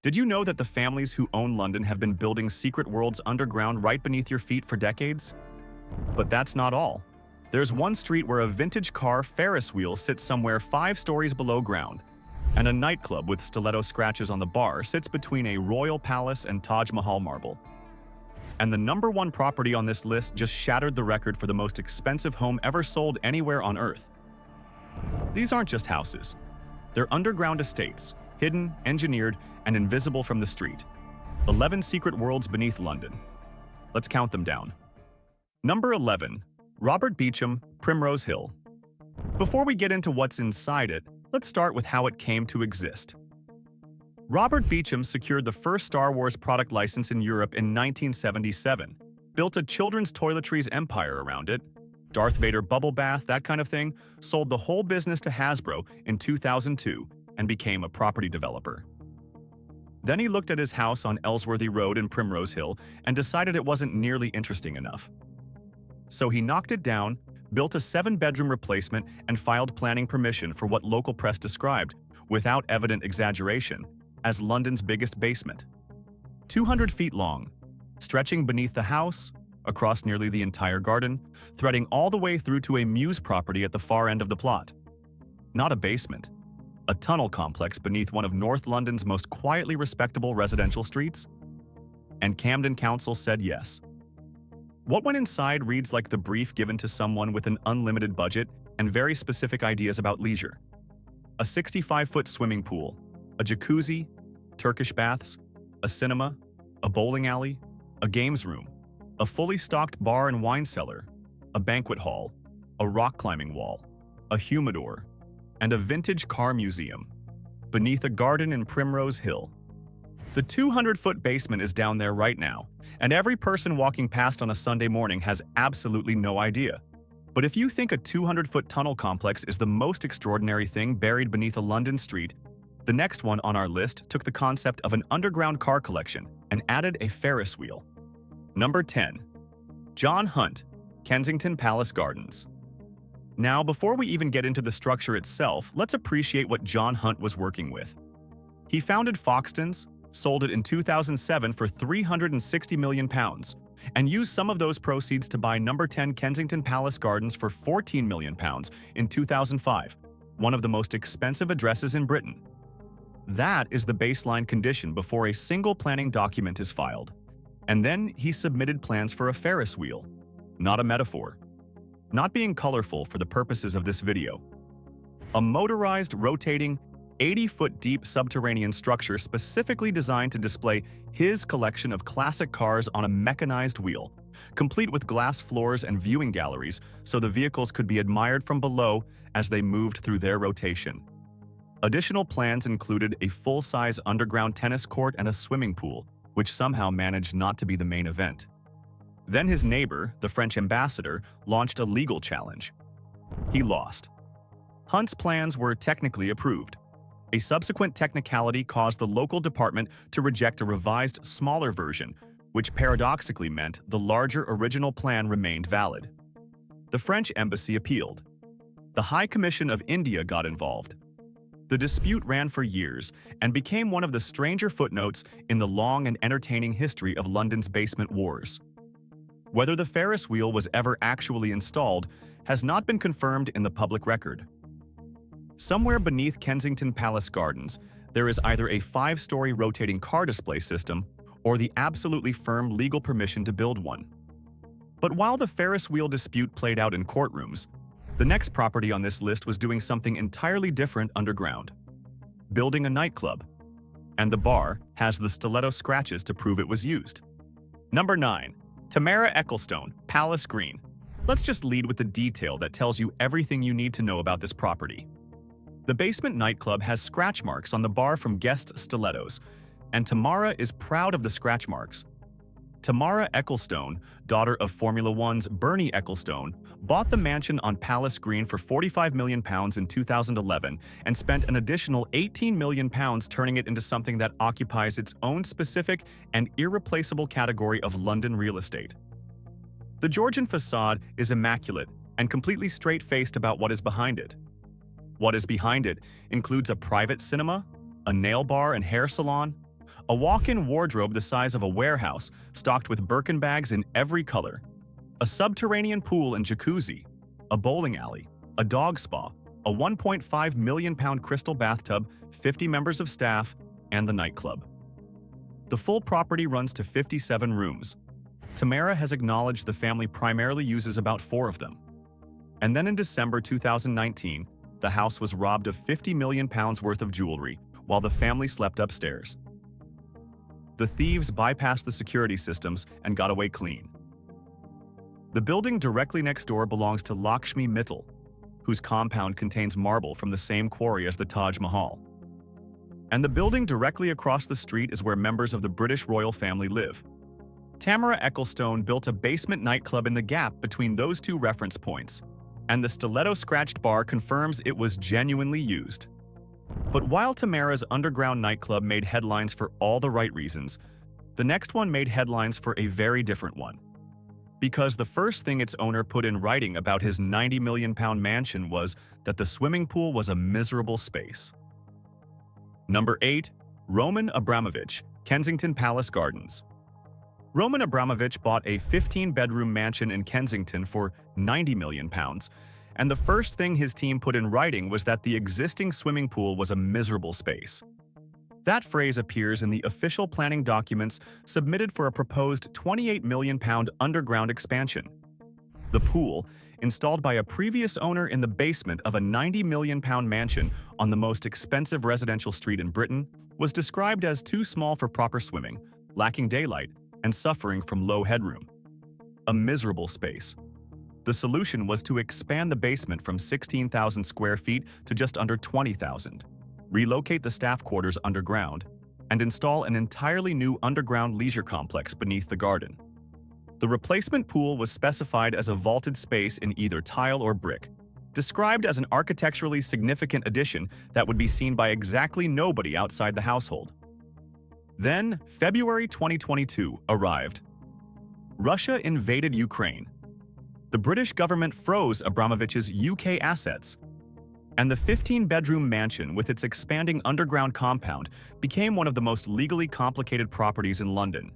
Did you know that the families who own London have been building secret worlds underground right beneath your feet for decades? But that's not all. There's one street where a vintage car Ferris wheel sits somewhere 5 stories below ground, and a nightclub with stiletto scratches on the bar sits between a royal palace and Taj Mahal marble. And the #1 property on this list just shattered the record for the most expensive home ever sold anywhere on Earth. These aren't just houses. They're underground estates, hidden, engineered, and invisible from the street. 11 secret worlds beneath London. Let's count them down. Number 11. Robert Beichum, Primrose Hill. Before we get into what's inside it, let's start with how it came to exist. Robert Beichum secured the first Star Wars product license in Europe in 1977, built a children's toiletries empire around it, Darth Vader bubble bath, that kind of thing, sold the whole business to Hasbro in 2002, and became a property developer. Then he looked at his house on Ellsworthy Road in Primrose Hill and decided it wasn't nearly interesting enough. So he knocked it down, built a 7-bedroom replacement, and filed planning permission for what local press described, without evident exaggeration, as London's biggest basement. 200 feet long, stretching beneath the house, across nearly the entire garden, threading all the way through to a Mews property at the far end of the plot. Not a basement, a tunnel complex beneath one of North London's most quietly respectable residential streets? And Camden Council said yes. What went inside reads like the brief given to someone with an unlimited budget and very specific ideas about leisure. A 65-foot swimming pool, a jacuzzi, Turkish baths, a cinema, a bowling alley, a games room, a fully stocked bar and wine cellar, a banquet hall, a rock climbing wall, a humidor, and a vintage car museum, beneath a garden in Primrose Hill. The 200-foot basement is down there right now, and every person walking past on a Sunday morning has absolutely no idea. But if you think a 200-foot tunnel complex is the most extraordinary thing buried beneath a London street, the next one on our list took the concept of an underground car collection and added a Ferris wheel. Number 10. John Hunt, Kensington Palace Gardens. Now, before we even get into the structure itself, let's appreciate what John Hunt was working with. He founded Foxtons, sold it in 2007 for £360 million, and used some of those proceeds to buy number 10 Kensington Palace Gardens for £14 million in 2005, one of the most expensive addresses in Britain. That is the baseline condition before a single planning document is filed. And then he submitted plans for a Ferris wheel, not a metaphor. Not being colorful for the purposes of this video. A motorized, rotating, 80-foot deep subterranean structure specifically designed to display his collection of classic cars on a mechanized wheel, complete with glass floors and viewing galleries so the vehicles could be admired from below as they moved through their rotation. Additional plans included a full-size underground tennis court and a swimming pool, which somehow managed not to be the main event. Then his neighbor, the French ambassador, launched a legal challenge. He lost. Hunt's plans were technically approved. A subsequent technicality caused the local department to reject a revised, smaller version, which paradoxically meant the larger original plan remained valid. The French embassy appealed. The High Commission of India got involved. The dispute ran for years and became one of the stranger footnotes in the long and entertaining history of London's basement wars. Whether the Ferris wheel was ever actually installed has not been confirmed in the public record. Somewhere beneath Kensington Palace Gardens, there is either a 5-story rotating car display system or the absolutely firm legal permission to build one. But while the Ferris wheel dispute played out in courtrooms, the next property on this list was doing something entirely different underground. Building a nightclub. And the bar has the stiletto scratches to prove it was used. Number 9. Tamara Ecclestone, Palace Green. Let's just lead with the detail that tells you everything you need to know about this property. The basement nightclub has scratch marks on the bar from guest stilettos, and Tamara is proud of the scratch marks. Tamara Ecclestone, daughter of Formula One's Bernie Ecclestone, bought the mansion on Palace Green for £45 million in 2011 and spent an additional £18 million turning it into something that occupies its own specific and irreplaceable category of London real estate. The Georgian facade is immaculate and completely straight-faced about what is behind it. What is behind it includes a private cinema, a nail bar and hair salon, a walk-in wardrobe the size of a warehouse, stocked with Birkin bags in every color, a subterranean pool and jacuzzi, a bowling alley, a dog spa, a 1.5 million pound crystal bathtub, 50 members of staff, and the nightclub. The full property runs to 57 rooms. Tamara has acknowledged the family primarily uses about 4 of them. And then in December 2019, the house was robbed of 50 million pounds worth of jewelry while the family slept upstairs. The thieves bypassed the security systems and got away clean. The building directly next door belongs to Lakshmi Mittal, whose compound contains marble from the same quarry as the Taj Mahal. And the building directly across the street is where members of the British royal family live. Tamara Ecclestone built a basement nightclub in the gap between those 2 reference points, and the stiletto-scratched bar confirms it was genuinely used. But while Tamara's underground nightclub made headlines for all the right reasons, the next one made headlines for a very different one. Because the first thing its owner put in writing about his 90 million pound mansion was that the swimming pool was a miserable space. Number 8. Roman Abramovich, Kensington Palace Gardens. Roman Abramovich bought a 15-bedroom mansion in Kensington for 90 million pounds, and the first thing his team put in writing was that the existing swimming pool was a miserable space. That phrase appears in the official planning documents submitted for a proposed 28 million pound underground expansion. The pool, installed by a previous owner in the basement of a 90 million pound mansion on the most expensive residential street in Britain, was described as too small for proper swimming, lacking daylight, and suffering from low headroom. A miserable space. The solution was to expand the basement from 16,000 square feet to just under 20,000, relocate the staff quarters underground, and install an entirely new underground leisure complex beneath the garden. The replacement pool was specified as a vaulted space in either tile or brick, described as an architecturally significant addition that would be seen by exactly nobody outside the household. Then, February 2022 arrived. Russia invaded Ukraine. The British government froze Abramovich's UK assets, and the 15-bedroom mansion with its expanding underground compound became one of the most legally complicated properties in London.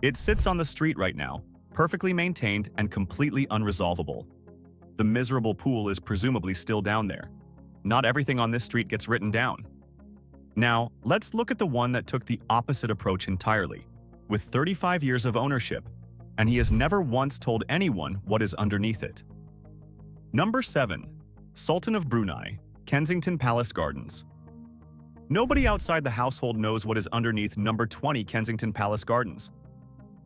It sits on the street right now, perfectly maintained and completely unresolvable. The miserable pool is presumably still down there. Not everything on this street gets written down. Now, let's look at the one that took the opposite approach entirely, with 35 years of ownership, and he has never once told anyone what is underneath it. Number 7. Sultan of Brunei, Kensington Palace Gardens. Nobody outside the household knows what is underneath number 20 Kensington Palace Gardens.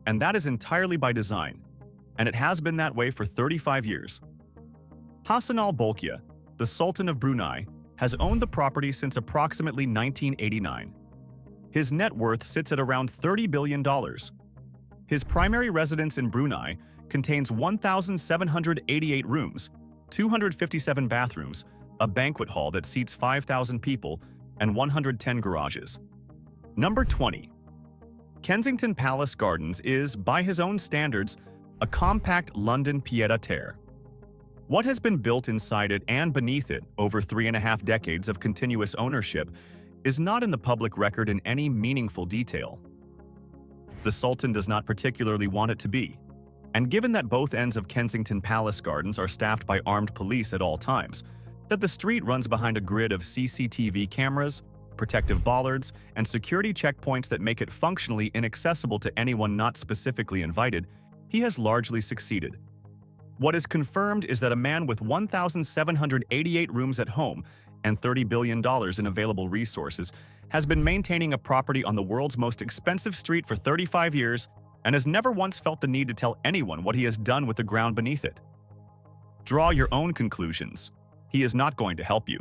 And that is entirely by design, and it has been that way for 35 years. Hassan al-Bolkiah, the Sultan of Brunei, has owned the property since approximately 1989. His net worth sits at around $30 billion. His primary residence in Brunei contains 1,788 rooms, 257 bathrooms, a banquet hall that seats 5,000 people, and 110 garages. Number 20. Kensington Palace Gardens is, by his own standards, a compact London pied-à-terre. What has been built inside it and beneath it over 3.5 decades of continuous ownership is not in the public record in any meaningful detail. The Sultan does not particularly want it to be, and given that both ends of Kensington Palace Gardens are staffed by armed police at all times, that the street runs behind a grid of CCTV cameras, protective bollards, and security checkpoints that make it functionally inaccessible to anyone not specifically invited, he has largely succeeded. What is confirmed is that a man with 1,788 rooms at home and $30 billion in available resources has been maintaining a property on the world's most expensive street for 35 years and has never once felt the need to tell anyone what he has done with the ground beneath it. Draw your own conclusions. He is not going to help you.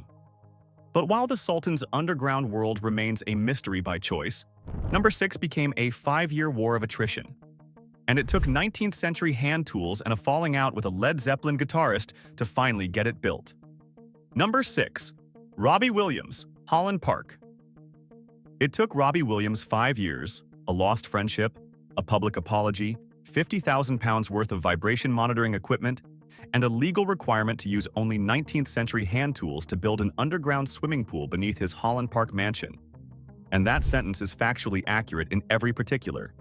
But while the Sultan's underground world remains a mystery by choice, number 6 became a 5-year war of attrition. And it took 19th century hand tools and a falling out with a Led Zeppelin guitarist to finally get it built. Number 6. Robbie Williams, Holland Park. It took Robbie Williams 5 years, a lost friendship, a public apology, £50,000 worth of vibration monitoring equipment, and a legal requirement to use only 19th century hand tools to build an underground swimming pool beneath his Holland Park mansion. And that sentence is factually accurate in every particular.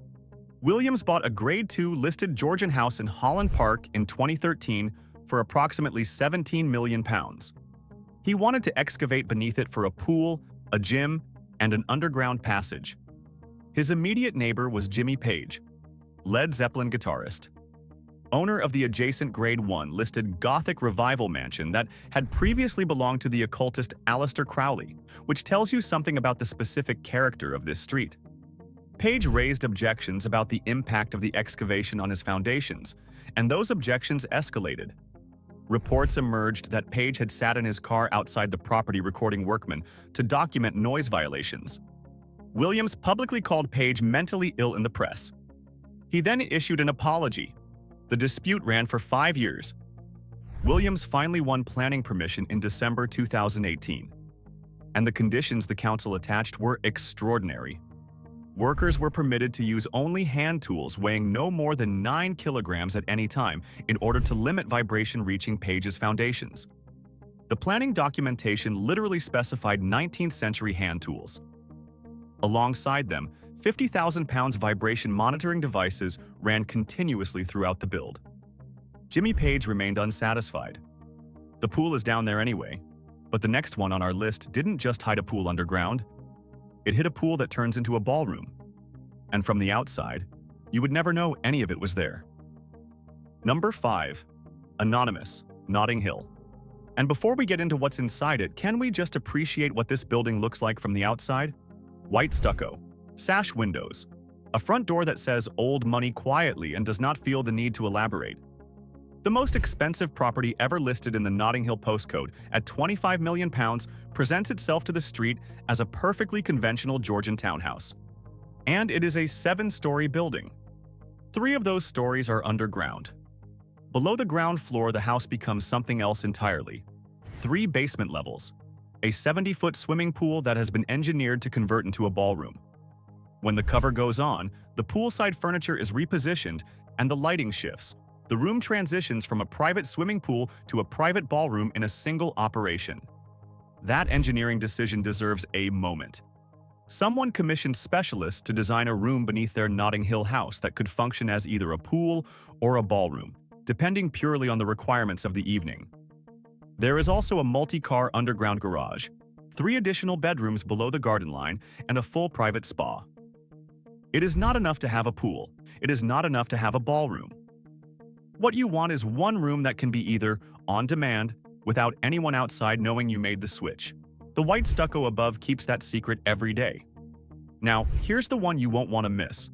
Williams bought a Grade II listed Georgian house in Holland Park in 2013 for approximately £17 million. He wanted to excavate beneath it for a pool, a gym, and an underground passage. His immediate neighbor was Jimmy Page, Led Zeppelin guitarist, owner of the adjacent Grade I listed Gothic Revival mansion that had previously belonged to the occultist Aleister Crowley, which tells you something about the specific character of this street. Page raised objections about the impact of the excavation on his foundations, and those objections escalated. Reports emerged that Page had sat in his car outside the property recording workmen to document noise violations. Williams publicly called Page mentally ill in the press. He then issued an apology. The dispute ran for 5 years. Williams finally won planning permission in December 2018. And the conditions the council attached were extraordinary. Workers were permitted to use only hand tools weighing no more than 9 kilograms at any time in order to limit vibration reaching Page's foundations. The planning documentation literally specified 19th century hand tools. Alongside them, 50,000 pounds vibration monitoring devices ran continuously throughout the build. Jimmy Page remained unsatisfied. The pool is down there anyway, but the next one on our list didn't just hide a pool underground. It hid a pool that turns into a ballroom. And from the outside, you would never know any of it was there. Number 5. Anonymous, Notting Hill. And before we get into what's inside it, can we just appreciate what this building looks like from the outside? White stucco, sash windows, a front door that says old money quietly and does not feel the need to elaborate. The most expensive property ever listed in the Notting Hill postcode at £25 million presents itself to the street as a perfectly conventional Georgian townhouse. And it is a 7-story building. 3 of those stories are underground. Below the ground floor, the house becomes something else entirely. 3 basement levels, a 70-foot swimming pool that has been engineered to convert into a ballroom. When the cover goes on, the poolside furniture is repositioned and the lighting shifts. The room transitions from a private swimming pool to a private ballroom in a single operation. That engineering decision deserves a moment. Someone commissioned specialists to design a room beneath their Notting Hill house that could function as either a pool or a ballroom, depending purely on the requirements of the evening. There is also a multi-car underground garage, 3 additional bedrooms below the garden line, and a full private spa. It is not enough to have a pool. It is not enough to have a ballroom. What you want is one room that can be either on demand, without anyone outside knowing you made the switch. The white stucco above keeps that secret every day. Now, here's the one you won't want to miss.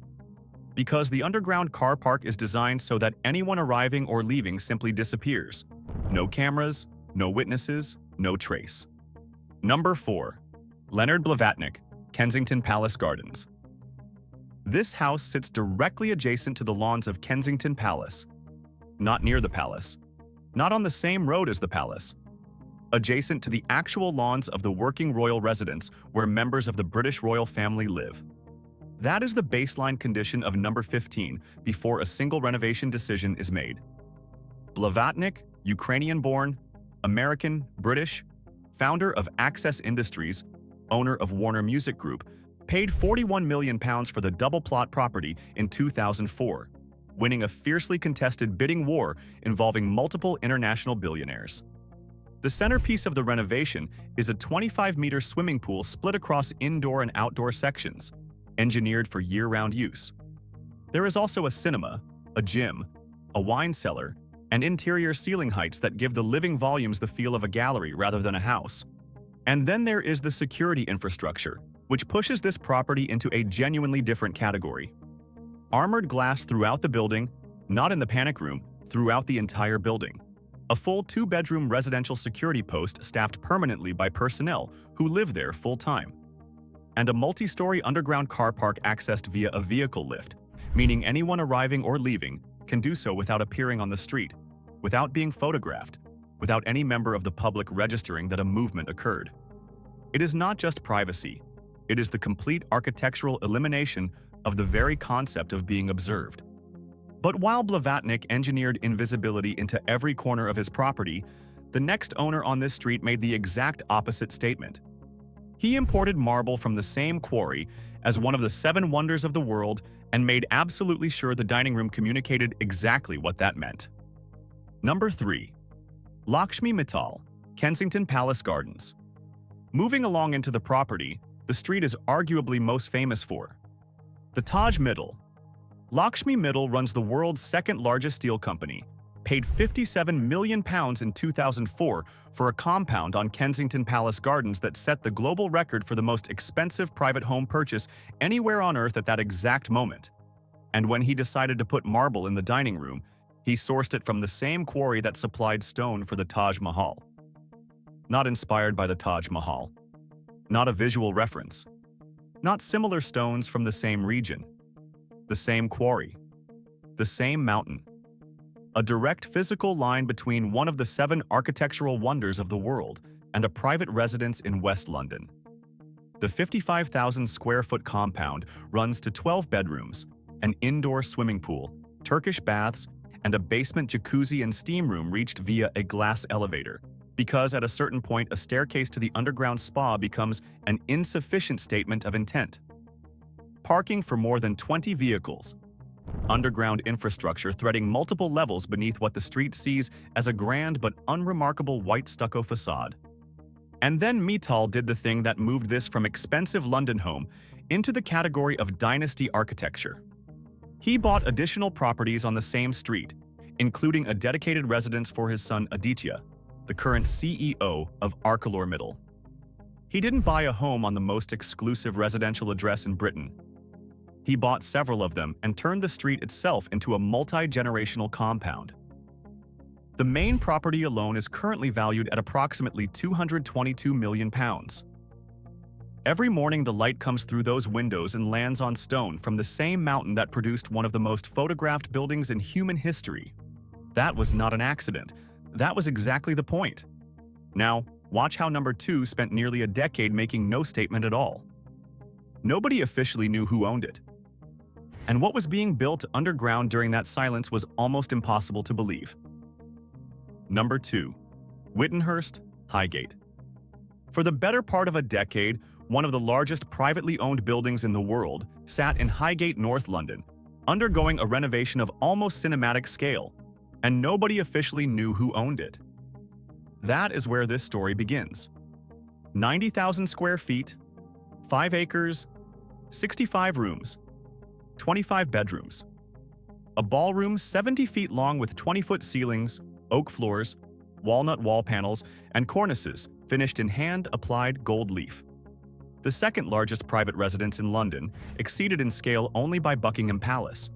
Because the underground car park is designed so that anyone arriving or leaving simply disappears. No cameras, no witnesses, no trace. Number 4. Leonard Blavatnik, Kensington Palace Gardens. This house sits directly adjacent to the lawns of Kensington Palace. Not near the palace. Not on the same road as the palace. Adjacent to the actual lawns of the working royal residence where members of the British royal family live. That is the baseline condition of number 15 before a single renovation decision is made. Blavatnik, Ukrainian-born, American, British, founder of Access Industries, owner of Warner Music Group, paid £41 million for the double-plot property in 2004, winning a fiercely contested bidding war involving multiple international billionaires. The centerpiece of the renovation is a 25-meter swimming pool split across indoor and outdoor sections, engineered for year-round use. There is also a cinema, a gym, a wine cellar, and interior ceiling heights that give the living volumes the feel of a gallery rather than a house. And then there is the security infrastructure, which pushes this property into a genuinely different category. Armored glass throughout the building, not in the panic room, throughout the entire building. A full 2-bedroom residential security post staffed permanently by personnel who live there full-time. And a multi-story underground car park accessed via a vehicle lift, meaning anyone arriving or leaving can do so without appearing on the street, without being photographed, without any member of the public registering that a movement occurred. It is not just privacy. It is the complete architectural elimination of the very concept of being observed. But while Blavatnik engineered invisibility into every corner of his property, the next owner on this street made the exact opposite statement. He imported marble from the same quarry as one of the 7 wonders of the world and made absolutely sure the dining room communicated exactly what that meant. Number 3. Lakshmi Mittal, Kensington Palace Gardens. Moving along into the property, the street is arguably most famous for the Taj Mahal. Lakshmi Mittal runs the world's second-largest steel company, paid £57 million in 2004 for a compound on Kensington Palace Gardens that set the global record for the most expensive private home purchase anywhere on Earth at that exact moment. And when he decided to put marble in the dining room, he sourced it from the same quarry that supplied stone for the Taj Mahal. Not inspired by the Taj Mahal. Not a visual reference. Not similar stones from the same region. The same quarry. The same mountain. A direct physical line between one of the 7 architectural wonders of the world and a private residence in West London. The 55,000 square foot compound runs to 12 bedrooms, an indoor swimming pool, Turkish baths, and a basement jacuzzi and steam room reached via a glass elevator, because at a certain point a staircase to the underground spa becomes an insufficient statement of intent. Parking for more than 20 vehicles. Underground infrastructure threading multiple levels beneath what the street sees as a grand but unremarkable white stucco facade. And then Mittal did the thing that moved this from expensive London home into the category of dynasty architecture. He bought additional properties on the same street, including a dedicated residence for his son Aditya, the current CEO of ArcelorMittal. He didn't buy a home on the most exclusive residential address in Britain. He bought several of them and turned the street itself into a multi-generational compound. The main property alone is currently valued at approximately £222 million. Every morning the light comes through those windows and lands on stone from the same mountain that produced one of the most photographed buildings in human history. That was not an accident. That was exactly the point. Now, watch how number 2 spent nearly a decade making no statement at all. Nobody officially knew who owned it. And what was being built underground during that silence was almost impossible to believe. Number 2. Witanhurst, Highgate. For the better part of a decade, one of the largest privately owned buildings in the world sat in Highgate, North London, undergoing a renovation of almost cinematic scale, and nobody officially knew who owned it. That is where this story begins. 90,000 square feet, 5 acres, 65 rooms, 25 bedrooms. A ballroom 70 feet long with 20-foot ceilings, oak floors, walnut wall panels, and cornices finished in hand-applied gold leaf. The second largest private residence in London, exceeded in scale only by Buckingham Palace.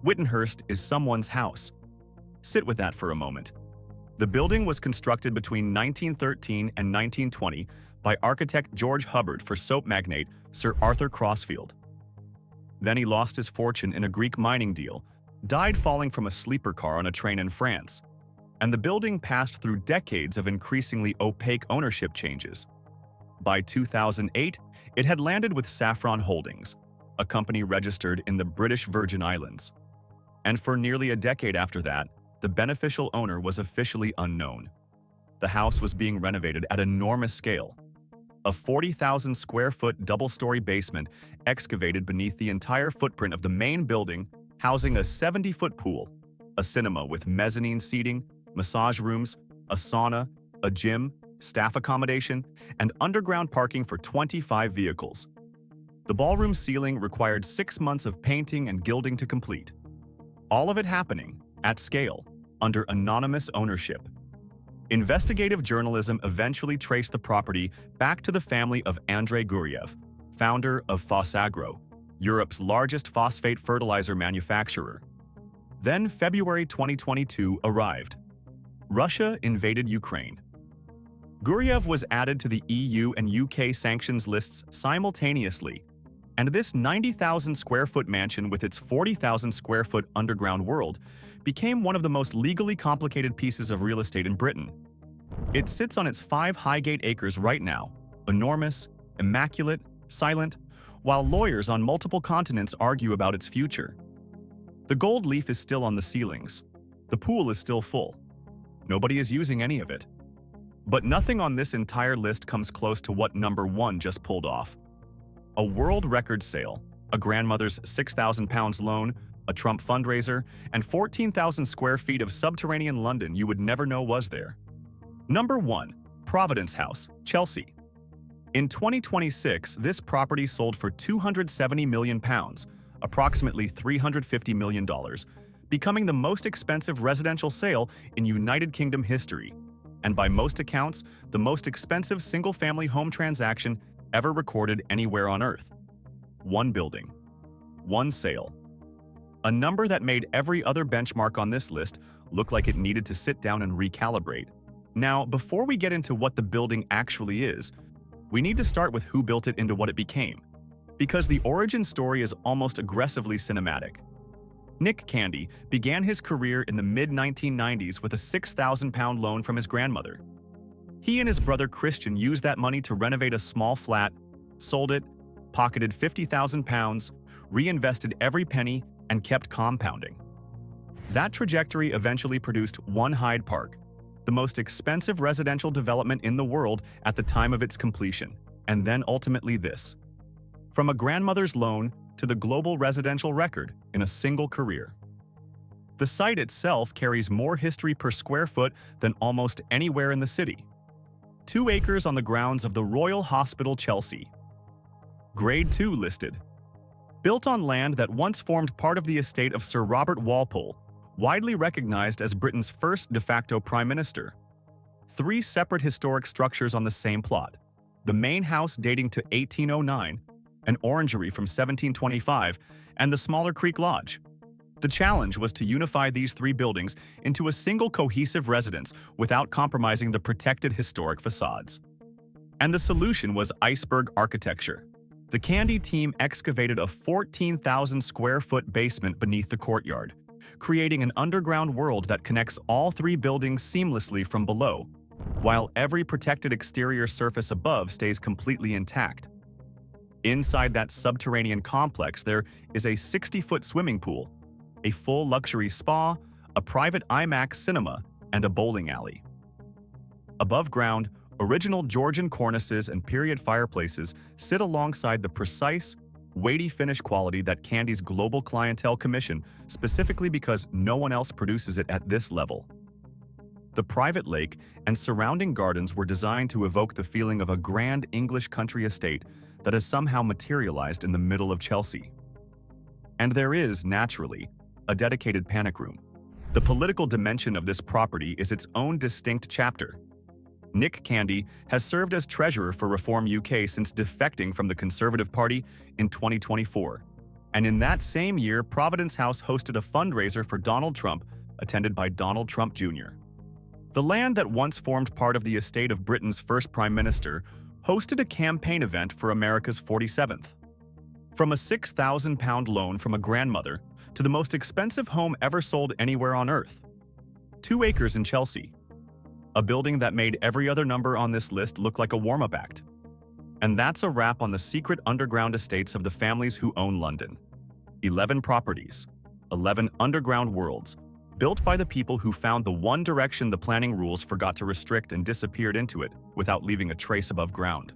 Witanhurst is someone's house. Sit with that for a moment. The building was constructed between 1913 and 1920 by architect George Hubbard for soap magnate Sir Arthur Crossfield. Then he lost his fortune in a Greek mining deal, died falling from a sleeper car on a train in France, and the building passed through decades of increasingly opaque ownership changes. By 2008, it had landed with Saffron Holdings, a company registered in the British Virgin Islands. And for nearly a decade after that, the beneficial owner was officially unknown. The house was being renovated at enormous scale. A 40,000 square foot double-story basement excavated beneath the entire footprint of the main building, housing a 70-foot pool, a cinema with mezzanine seating, massage rooms, a sauna, a gym, staff accommodation, and underground parking for 25 vehicles. The ballroom ceiling required 6 months of painting and gilding to complete. All of it happening, at scale, under anonymous ownership. Investigative journalism eventually traced the property back to the family of Andrei Guriev, founder of Phosagro, Europe's largest phosphate fertilizer manufacturer. Then February 2022 arrived. Russia invaded Ukraine. Guriev was added to the EU and UK sanctions lists simultaneously, and this 90,000 square foot mansion with its 40,000 square foot underground world became one of the most legally complicated pieces of real estate in Britain. It sits on its 5 Highgate acres right now, enormous, immaculate, silent, while lawyers on multiple continents argue about its future. The gold leaf is still on the ceilings. The pool is still full. Nobody is using any of it. But nothing on this entire list comes close to what number 1 just pulled off. A world record sale, a grandmother's £6,000 loan, a Trump fundraiser, and 14,000 square feet of subterranean London you would never know was there. Number 1. Providence House, Chelsea. In 2026, this property sold for £270 million, approximately $350 million, becoming the most expensive residential sale in United Kingdom history, and by most accounts, the most expensive single-family home transaction ever recorded anywhere on Earth. One building. One sale. A number that made every other benchmark on this list look like it needed to sit down and recalibrate. Now, before we get into what the building actually is, we need to start with who built it into what it became, because the origin story is almost aggressively cinematic. Nick Candy began his career in the mid-1990s with a £6,000 loan from his grandmother. He and his brother Christian used that money to renovate a small flat, sold it, pocketed £50,000, reinvested every penny, and kept compounding. That trajectory eventually produced One Hyde Park, the most expensive residential development in the world at the time of its completion, and then ultimately this. From a grandmother's loan to the global residential record in a single career. The site itself carries more history per square foot than almost anywhere in the city. 2 acres on the grounds of the Royal Hospital, Chelsea. Grade 2 listed. Built on land that once formed part of the estate of Sir Robert Walpole, widely recognized as Britain's first de facto prime minister. 3 separate historic structures on the same plot. The main house dating to 1809, an orangery from 1725, and the smaller Creek Lodge. The challenge was to unify these 3 buildings into a single cohesive residence without compromising the protected historic facades. And the solution was iceberg architecture. The Candy team excavated a 14,000 square foot basement beneath the courtyard, creating an underground world that connects all 3 buildings seamlessly from below, while every protected exterior surface above stays completely intact. Inside that subterranean complex, there is a 60-foot swimming pool, a full luxury spa, a private IMAX cinema, and a bowling alley. Above ground, original Georgian cornices and period fireplaces sit alongside the precise, weighty finish quality that Candy's global clientele commission specifically because no one else produces it at this level. The private lake and surrounding gardens were designed to evoke the feeling of a grand English country estate that has somehow materialized in the middle of Chelsea. And there is, naturally, a dedicated panic room. The political dimension of this property is its own distinct chapter. Nick Candy has served as treasurer for Reform UK since defecting from the Conservative Party in 2024. And in that same year, Providence House hosted a fundraiser for Donald Trump, attended by Donald Trump Jr. The land that once formed part of the estate of Britain's first prime minister hosted a campaign event for America's 47th. From a £6,000 loan from a grandmother to the most expensive home ever sold anywhere on Earth. 2 acres in Chelsea. A building that made every other number on this list look like a warm-up act. And that's a wrap on the secret underground estates of the families who own London. 11 properties, 11 underground worlds, built by the people who found the one direction the planning rules forgot to restrict and disappeared into it without leaving a trace above ground.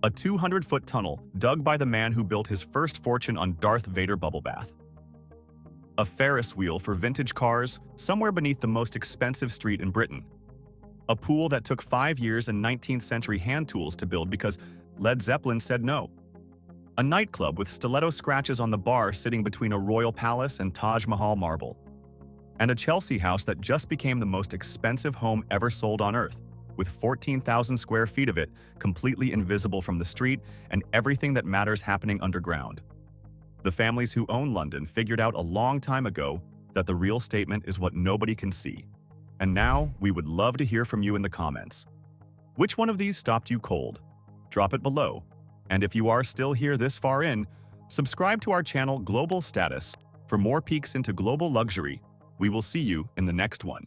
A 200-foot tunnel dug by the man who built his first fortune on Darth Vader bubble bath. A Ferris wheel for vintage cars somewhere beneath the most expensive street in Britain. A pool that took 5 years and 19th century hand tools to build because Led Zeppelin said no. A nightclub with stiletto scratches on the bar sitting between a royal palace and Taj Mahal marble. And a Chelsea house that just became the most expensive home ever sold on Earth, with 14,000 square feet of it completely invisible from the street and everything that matters happening underground. The families who own London figured out a long time ago that the real statement is what nobody can see. And now, we would love to hear from you in the comments. Which one of these stopped you cold? Drop it below. And if you are still here this far in, subscribe to our channel Global Status for more peeks into global luxury. We will see you in the next one.